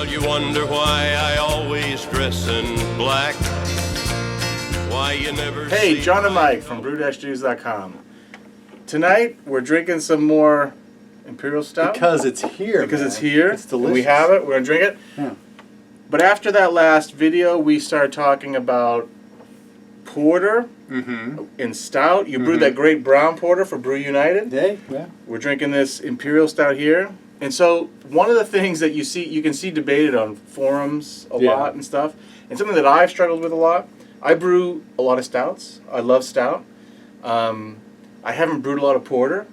Well, you wonder why I always dress in black. Why you never Hey, see John and my- Mike from brew-juice.com. Tonight, we're drinking some more Imperial Stout. Because it's here. Because man. it's here. It's delicious. We have it. We're going to drink it. Yeah. But after that last video, we started talking about porter and stout. You brewed that great brown porter for Brew United. Yeah. We're drinking this Imperial Stout here. And so one of the things that you can see debated on forums a lot and stuff, and something that I've struggled with a lot, I brew a lot of stouts. I love stout. I haven't brewed a lot of porter,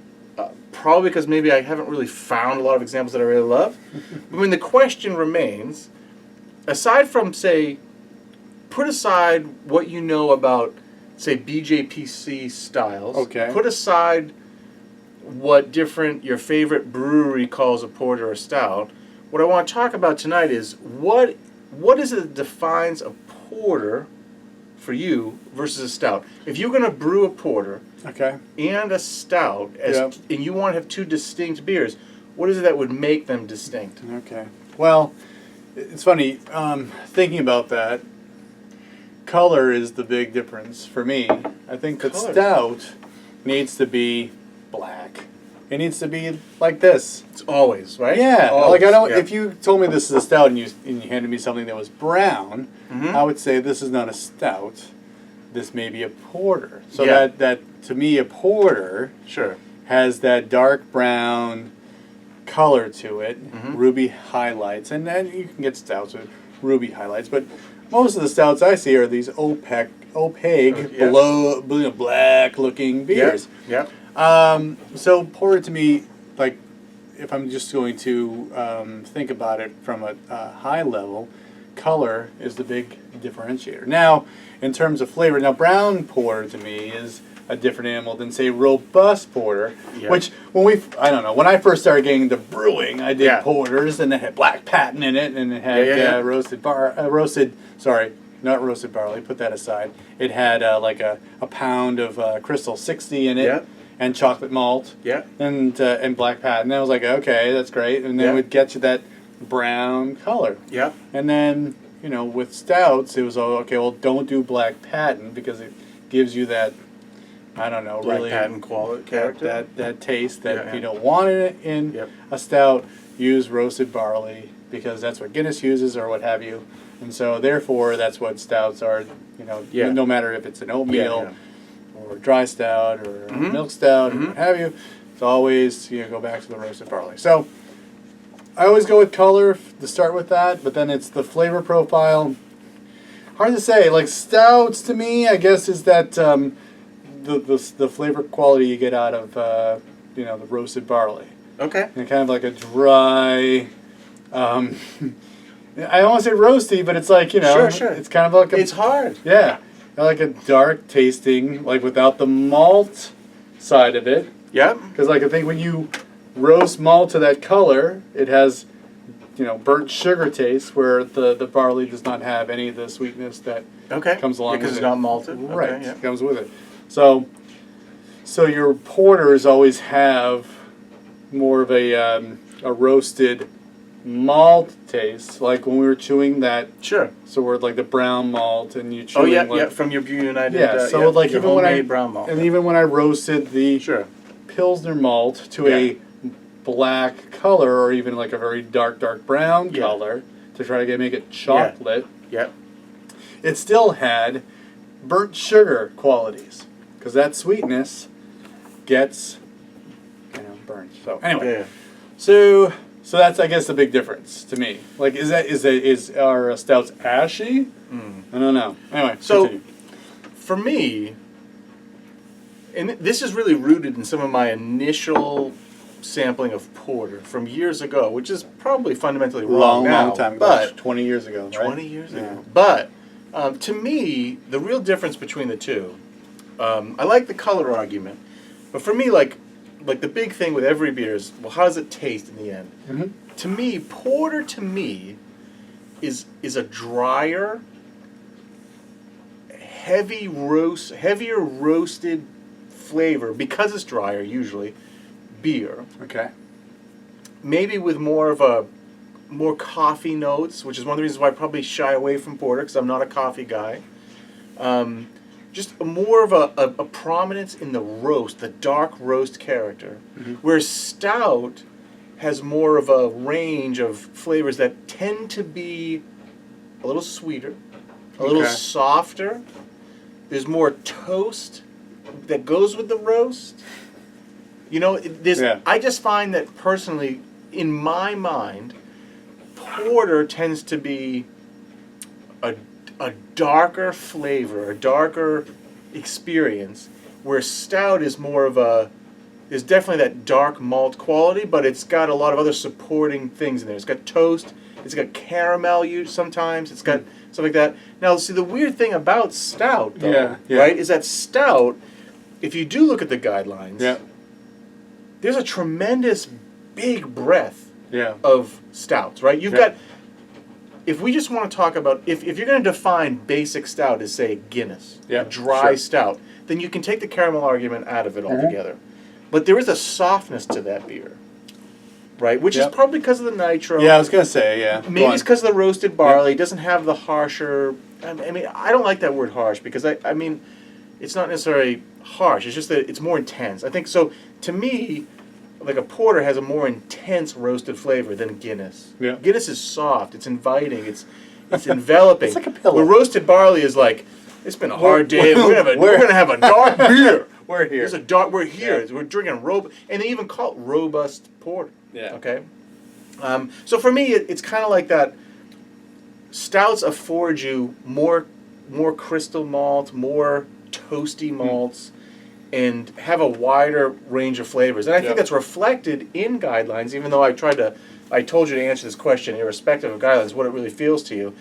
probably because maybe I haven't really found a lot of examples that I really love. I mean, the question remains, aside from, say, put aside what you know about, say, BJPC styles. Okay. Put aside what your favorite brewery calls a porter or stout. What I want to talk about tonight is what is it that defines a porter for you versus a stout? If you're going to brew a porter and a stout, and you want to have two distinct beers, what is it that would make them distinct? Okay. Well, it's funny, thinking about that, color is the big difference for me. I think that stout needs to be black. It needs to be like this. It's always, right? Yeah. Always. Like I don't. If you told me this is a stout and you handed me something that was brown, I would say this is not a stout. This may be a porter. So that to me a porter has that dark brown color to it, ruby highlights, and then you can get stouts with ruby highlights. But most of the stouts I see are these opaque, black-looking beers. Yeah. So porter to me, like, if I'm just going to think about it from a high level, color is the big differentiator. Now, in terms of flavor, brown porter to me is a different animal than, say, robust porter, which when I first started getting into brewing, I did porters, and it had black patent in it, and it had roasted not roasted barley, put that aside. It had like a pound of Crystal 60 in it, and chocolate malt, and black patent. And I was like, okay, that's great, and then it would get you that brown color. Yeah. And then, with stouts, it was, okay, well, don't do black patent because it gives you that, I don't know, black really patent quality character. That taste that you don't want in a stout. Use roasted barley because that's what Guinness uses or what have you. And so, therefore, that's what stouts are, no matter if it's an oatmeal or dry stout or milk stout or what have you, it's always, go back to the roasted barley. So, I always go with color to start with that, but then it's the flavor profile. Hard to say. Like, stouts, to me, I guess, is that the flavor quality you get out of, the roasted barley. Okay. And kind of like a dry... I don't want to say roasty, but it's like, it's kind of like it's hard. Yeah. Like a dark tasting, like without the malt side of it. Yeah. Because, like, I think when you roast malt to that color, it has, burnt sugar taste, where the barley does not have any of the sweetness that comes along with it. Because it's not malted. Right. It comes with it. So your porters always have more of a roasted malt taste, like when we were chewing that. Sure. So we're like the brown malt, and you chewing from your Brew United. So like your even when I brown malt. And even when I roasted the Pilsner malt to a black color, or even like a very dark brown color, to try to make it chocolate. It still had burnt sugar qualities, because that sweetness gets burnt. So anyway, so that's, I guess, the big difference to me. Like, is our stouts ashy? I don't know. Anyway, so continue. For me, and this is really rooted in some of my initial sampling of porter from years ago, which is probably fundamentally wrong now. Long time ago, but 20 years ago, right? 20 years ago. But to me, the real difference between the two, I like the color argument, but for me, like the big thing with every beer is, well, how does it taste in the end? To me, porter is a drier, heavier roasted flavor, because it's drier usually, beer. Okay. Maybe with more of a more coffee notes, which is one of the reasons why I probably shy away from porter because I'm not a coffee guy. Just more of a prominence in the roast, the dark roast character, whereas stout has more of a range of flavors that tend to be a little sweeter, a little softer. There's more toast that goes with the roast. You know, I just find that personally, in my mind, porter tends to be a darker flavor, a darker experience, where stout is more of there's definitely that dark malt quality, but it's got a lot of other supporting things in there. It's got toast, it's got caramel sometimes, it's got stuff like that. Now, see, the weird thing about stout, though, right, is that stout, if you do look at the guidelines, there's a tremendous big breadth of stouts, right? You've got, if we just want to talk about, if you're going to define basic stout as, say, Guinness, a dry stout, then you can take the caramel argument out of it altogether. But there is a softness to that beer, right? Which is probably because of the nitro. Yeah, I was going to say, Maybe it's because of the roasted barley. It doesn't have the harsher, I mean, I don't like that word harsh because, I mean, it's not necessarily harsh. It's just that it's more intense. I think so. To me, like a porter has a more intense roasted flavor than Guinness. Yeah. Guinness is soft. It's inviting. It's enveloping. It's like a pillow. Where roasted barley is like, it's been a hard day. We're gonna have a dark beer. We're here. It's a dark. We're here. We're drinking and they even call it robust porter. Yeah. Okay. So for me, it's kind of like that. Stouts afford you more crystal malt, more toasty malts, and have a wider range of flavors. And I think that's reflected in guidelines, even though I told you to answer this question irrespective of guidelines, what it really feels to you.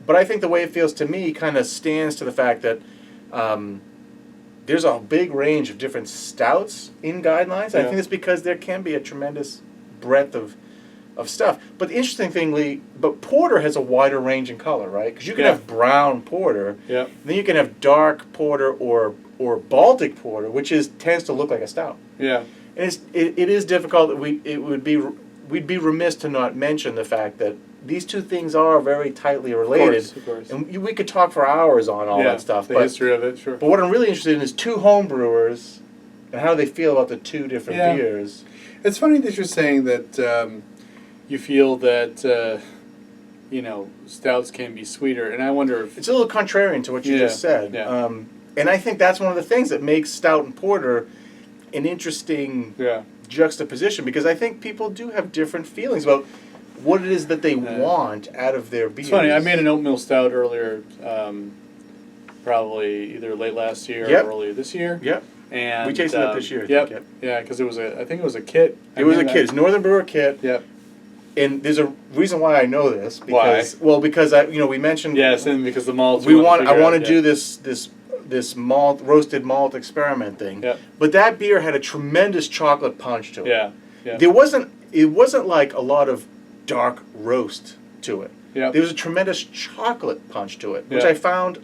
But I think the way it feels to me kind of stands to the fact that there's a big range of different stouts in guidelines. I think it's because there can be a tremendous breadth of stuff. But the interesting thing, Lee, but porter has a wider range in color, right? Because you can have brown porter, and then you can have dark porter or Baltic porter, which tends to look like a stout. Yeah. And it is difficult. That we'd be remiss to not mention the fact that these two things are very tightly related. Of course. And we could talk for hours on all that stuff. The history of it, sure. But what I'm really interested in is two home brewers and how they feel about the two different beers. It's funny that you're saying that you feel that stouts can be sweeter, and I wonder if it's a little contrarian to what you just said. Yeah. And I think that's one of the things that makes stout and porter an interesting juxtaposition, because I think people do have different feelings about what it is that they want out of their beers. It's funny. I made an oatmeal stout earlier, probably either late last year or early this year. Yep. And we tasted it this year. Yep. Yeah, because I think it was a kit. It was a kit. It's Northern Brewer kit. Yep. And there's a reason why I know this. Because, why? Well, because we mentioned. Yes, and because the malts. I want to do this malt roasted malt experiment thing. Yep. But that beer had a tremendous chocolate punch to it. Yeah. Yeah. It wasn't like a lot of dark roast to it. Yeah. There was a tremendous chocolate punch to it, which I found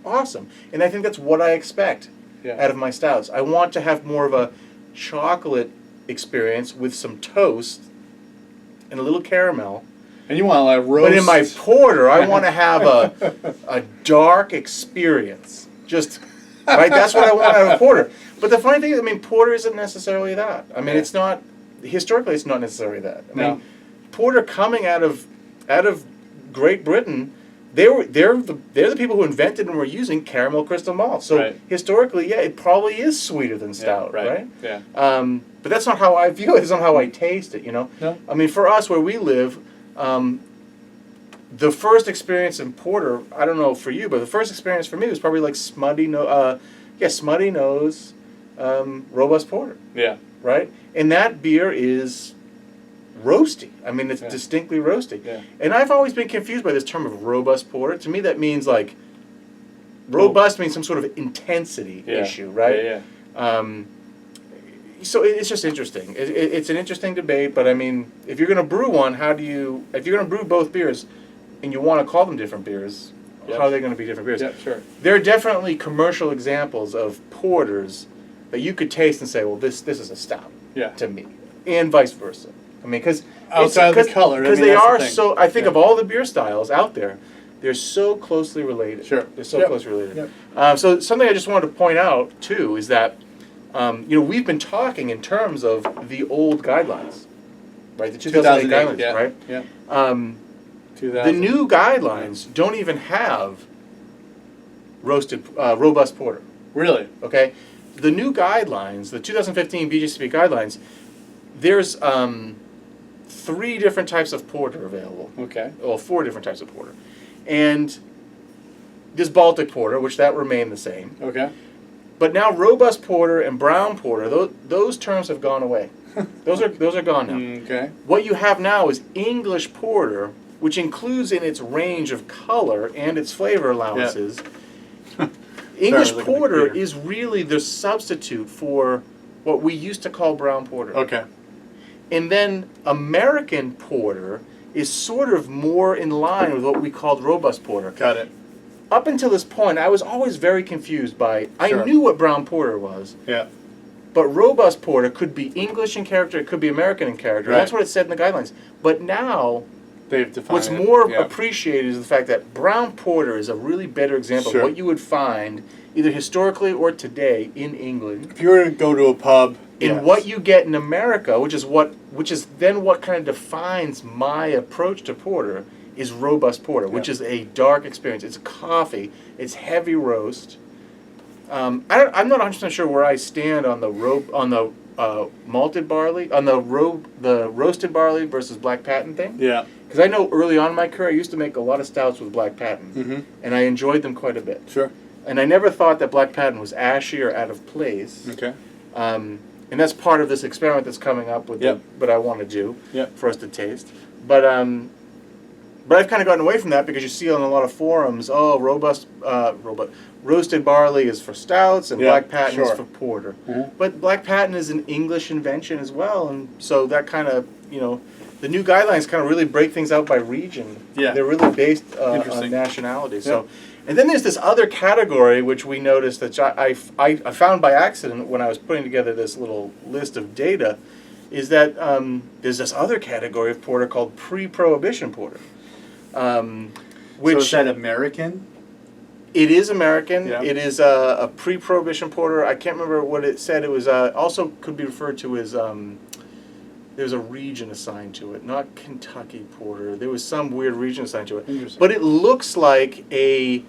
awesome. And I think that's what I expect out of my stouts. I want to have more of a chocolate experience with some toast and a little caramel. And you want a roast. But in my porter, I want to have a dark experience. Just, right? That's what I want out of a porter. But the funny thing is, porter isn't necessarily that. It's not, historically, it's not necessarily that. I mean, porter coming out of Great Britain, they're the people who invented and were using caramel crystal malt. So historically, it probably is sweeter than stout, right? Yeah. But that's not how I view it. It's not how I taste it. No. For us where we live, the first experience in porter, I don't know for you, but the first experience for me was probably like smutty nose, robust porter. Yeah. Right? And that beer is roasty. It's distinctly roasty. Yeah. And I've always been confused by this term of robust porter. To me, that means like robust means some sort of intensity issue, right? Yeah. So it's just interesting. It's an interesting debate, but if you're going to brew one, if you're going to brew both beers, and you want to call them different beers, how are they going to be different beers? Yeah, sure. There are definitely commercial examples of porters that you could taste and say, well, this is a stout to me, and vice versa. Because outside of the color. Because I mean, they that's the are thing. so. I think Yeah. of all the beer styles out there, they're so closely related. Sure. They're so Yep. closely related. Yep. So something I just wanted to point out too is that we've been talking in terms of the old guidelines, right? The 2008 guidelines, yeah. right? Yeah. 2000. The new guidelines don't even have robust porter. Really? Okay, the new guidelines, the 2015 BJCP guidelines, there's 3 different types of porter available. Okay. Well, 4 different types of porter, and there's Baltic porter, which that remained the same. Okay. But now robust porter and brown porter, those terms have gone away. Those are gone now. Okay. What you have now is English porter, which includes in its range of color and its flavor allowances. English Sorry, I was looking at the porter computer. is really the substitute for what we used to call brown porter. Okay. And then American porter is sort of more in line with what we called robust porter. Got it. Up until this point, I was always very confused by, Sure. I knew what brown porter was, Yeah. but robust porter could be English in character, it could be American in character. Right. That's what it said in the guidelines. But now, They've defined what's it. more Yeah. appreciated is the fact that brown porter is a really better example Sure. of what you would find either historically or today in England. If you were to go to a pub, In yes. what you get in America, which is then what kind of defines my approach to porter, is robust porter, which Yeah. is a dark experience. It's coffee. It's heavy roast. I'm not 100% sure where I stand on the malted barley, on the roasted barley versus black patent thing. Yeah. Because I know early on in my career, I used to make a lot of stouts with black patent, Mm-hmm. and I enjoyed them quite a bit. Sure. And I never thought that black patent was ashy or out of place. Okay. And that's part of this experiment that's coming up with Yep. what I want to do Yep. for us to taste. But I've kind of gotten away from that because you see on a lot of forums, roasted barley is for stouts and Yeah, black patent is sure. for porter. Mhm. But black patent is an English invention as well, and so that kind of, the new guidelines kind of really break things out by region. Yeah. They're really based on Interesting. nationality. So, and then there's this other category which we noticed that I found by accident when I was putting together this little list of data, is that there's this other category of porter called pre-prohibition porter. Which So is that American? it is American. Yeah. It is a pre-prohibition porter. I can't remember what it said. It was also could be referred to as there's a region assigned to it, not Kentucky porter. There was some weird region assigned to it. Interesting. But it looks like it's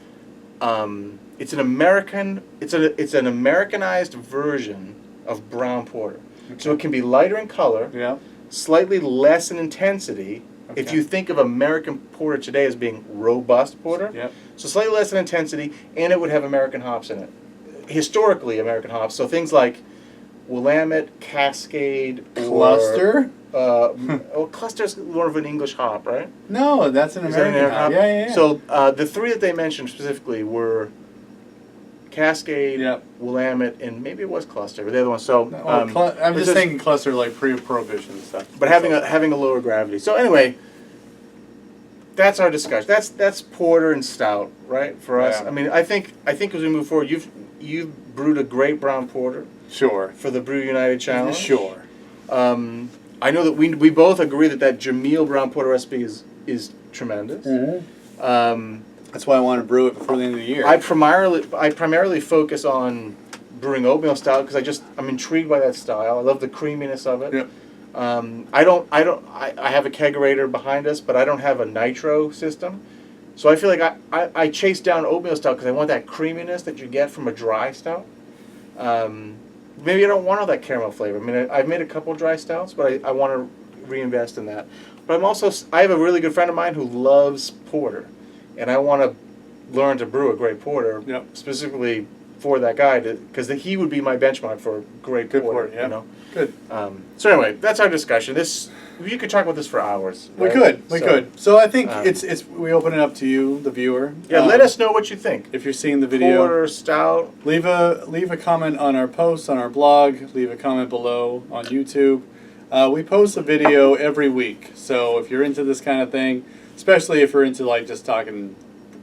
an Americanized version of brown porter. So it can be lighter in color, Yeah. slightly less in intensity. If Okay. you think of American porter today as being robust porter, Yep. so slightly less in intensity, and it would have American hops in it. Historically, American hops. So things like Willamette, Cascade, Cluster? Cluster's more of an English hop, right? No, that's an Is that an American hop. Yeah, yeah, yeah. So the 3 that they mentioned specifically were Cascade, Yep. Willamette, and maybe it was Cluster, but the other one. So I'm it's just thinking cluster like pre-prohibition stuff. but having a lower gravity. So anyway, that's our discussion. That's porter and stout, right? For us. Yeah. I mean, I think as we move forward, you've brewed a great brown porter Sure. for the Brew United Challenge. Sure. I know that we both agree that Jameel brown porter recipe is tremendous. Mm-hmm. That's why I want to brew it before the end of the year. I primarily focus on brewing oatmeal stout because I'm intrigued by that style. I love the creaminess of it. Yep. I have a kegerator behind us, but I don't have a nitro system. So I feel like I chase down oatmeal stout because I want that creaminess that you get from a dry stout. Maybe I don't want all that caramel flavor. I mean, I've made a couple dry stouts, but I want to reinvest in that. But I have a really good friend of mine who loves porter, and I want to learn to brew a great porter, Yep. specifically for that guy, because he would be my benchmark for great Good porter. porter, yeah. You know? Good. So anyway, that's our discussion. You could talk about this for hours. We right? could. So I think um, it's we open it up to you, the viewer. Yeah, let us know what you think. if you're seeing the video. Porter, stout. Leave a comment on our post on our blog. Leave a comment below on YouTube. We post a video every week, so if you're into this kind of thing, especially if you're into like just talking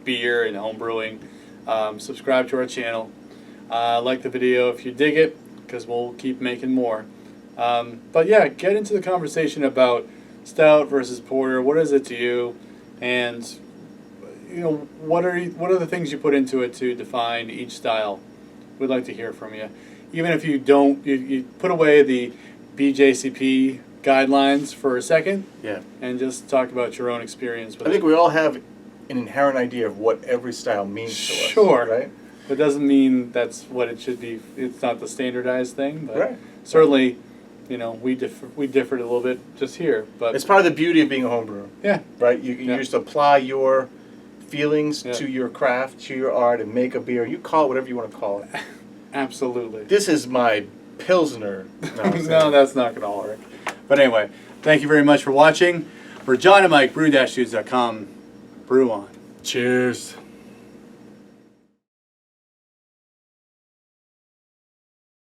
beer and home brewing, subscribe to our channel. Like the video if you dig it, because we'll keep making more. But yeah, get into the conversation about stout versus porter. What is it to you? And what are the things you put into it to define each style? We'd like to hear from you. Even if you don't, you put away the BJCP guidelines for a second. Yeah. And just talk about your own experience with I it. think we all have an inherent idea of what every style means to us. Sure. Right? It doesn't mean that's what it should be. It's not the standardized thing, but Right. certainly, we differed a little bit just here. But It's part of the beauty of being a home brewer. yeah, Right? You Yeah. just apply your feelings Yeah. to your craft, to your art, and make a beer. You call it whatever you want to call it. absolutely. This is my Pilsner. No, I'm No, saying- that's not going to work. But anyway, thank you very much for watching. For John and Mike, brew-dudes.com. Brew on. Cheers.